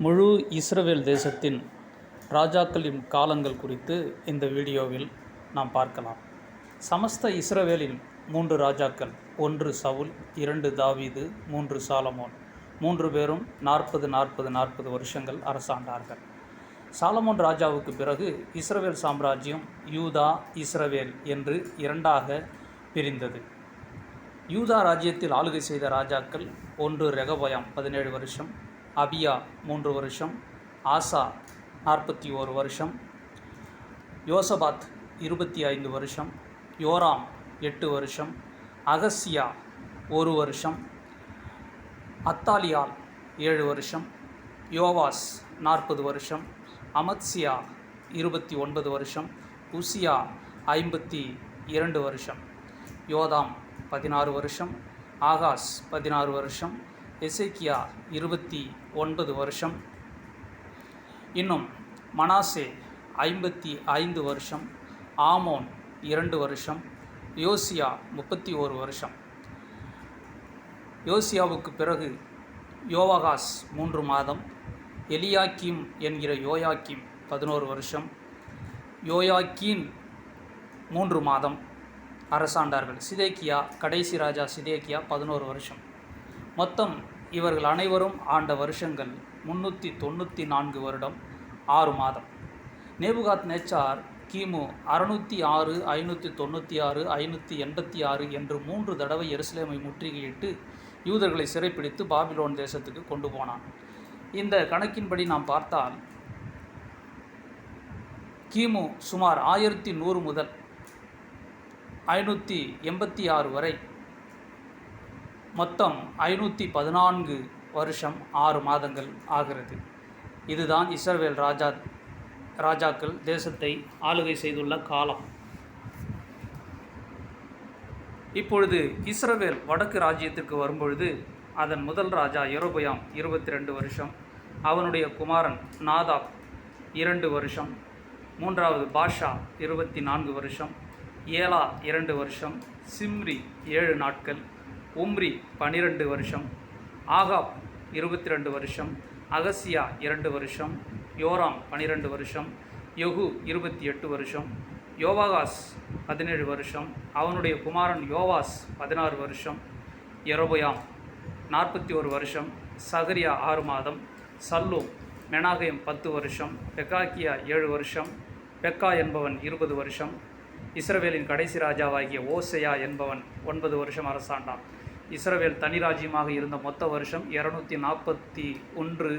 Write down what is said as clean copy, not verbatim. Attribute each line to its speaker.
Speaker 1: முழு இஸ்ரவேல் தேசத்தின் ராஜாக்களின் காலங்கள் குறித்து இந்த வீடியோவில் நாம் பார்க்கலாம். சமஸ்த இஸ்ரவேலின் 3 ராஜாக்கள், 1 சவுல், 2 தாவீது, 3 சாலமோன். 3 பேரும் 40 வருஷங்கள் அரசாண்டார்கள். சாலமோன் ராஜாவுக்கு பிறகு இஸ்ரவேல் சாம்ராஜ்யம் யூதா, இஸ்ரவேல் என்று 2ஆக பிரிந்தது. யூதா ராஜ்யத்தில் ஆளுகை செய்த ராஜாக்கள் 1 ரெகபயாம் 17 வருஷம், அபியா 3 வருஷம், ஆசா 41 வருஷம், யோசபாத் 25 வருஷம், யோராம் 8 வருஷம், அகசியா 1 வருஷம், அத்தாலியால் 7 வருஷம், யோவாஸ் 40 வருஷம், அமத்சியா 29 வருஷம், உசியா 52 வருஷம், யோதாம் 16 வருஷம், ஆகாஸ் 16 வருஷம், எசேக்கியா 29 வருஷம், இன்னும் மனாசே 55 வருஷம், ஆமோன் 2 வருஷம், யோசியா 31 வருஷம். யோசியாவுக்கு பிறகு யோவாகாஸ் 3 மாதம், எலியாக்கீம் என்கிற யோயாக்கீம் 11 வருஷம், யோயாக்கீன் 3 மாதம் அரசாண்டார்கள். சிதேக்கியா, கடைசி ராஜா சிதேக்கியா 11 வருஷம். மொத்தம் இவர்கள் அனைவரும் ஆண்ட வருஷங்கள் 394 வருடம் 6 மாதம். நேபுகாத் நேச்சார் கிமு 606, 596, 586 என்று 3 தடவை எருசலேமை முற்றுகையிட்டு யூதர்களை சிறைப்பிடித்து பாபிலோன் தேசத்துக்கு கொண்டு போனான். இந்த கணக்கின்படி நாம் பார்த்தால் கிமு சுமார் 1100 முதல் 586 வரை மொத்தம் 514 வருஷம் 6 மாதங்கள் ஆகிறது. இதுதான் இஸ்ரவேல் ராஜாக்கள் தேசத்தை ஆளுகை செய்துள்ள காலம். இப்பொழுது இஸ்ரவேல் வடக்கு ராஜ்யத்திற்கு வரும்பொழுது அதன் முதல் ராஜா யெரொபெயாம் 22 வருஷம், அவனுடைய குமாரன் நாதாப் 2 வருஷம், 3வது பாஷா 24 வருஷம், ஏலா 2 வருஷம், சிம்ரி 7 நாட்கள், உம்ரி 12 வருஷம், ஆகாப் 22 வருஷம், அகசியா 2 வருஷம், யோராம் 12 வருஷம், யெகூ 28 வருஷம், யோவாகாஸ் 17 வருஷம், அவனுடைய குமாரன் யோவாஸ் 16 வருஷம், யெரொபெயாம் 41 வருஷம், சகரியா 6 மாதம், சல்லூம், மெனாகேம் 10 வருஷம், பெக்காக்கியா 7 வருஷம், பெக்கா என்பவன் 20 வருஷம், இஸ்ரவேலின் கடைசி ராஜாவாகிய ஓசையா என்பவன் 9 வருஷம் அரசாண்டான். இஸ்ரவேல் தனி ராஜ்யமாக இருந்த மொத்த வருஷம் 241.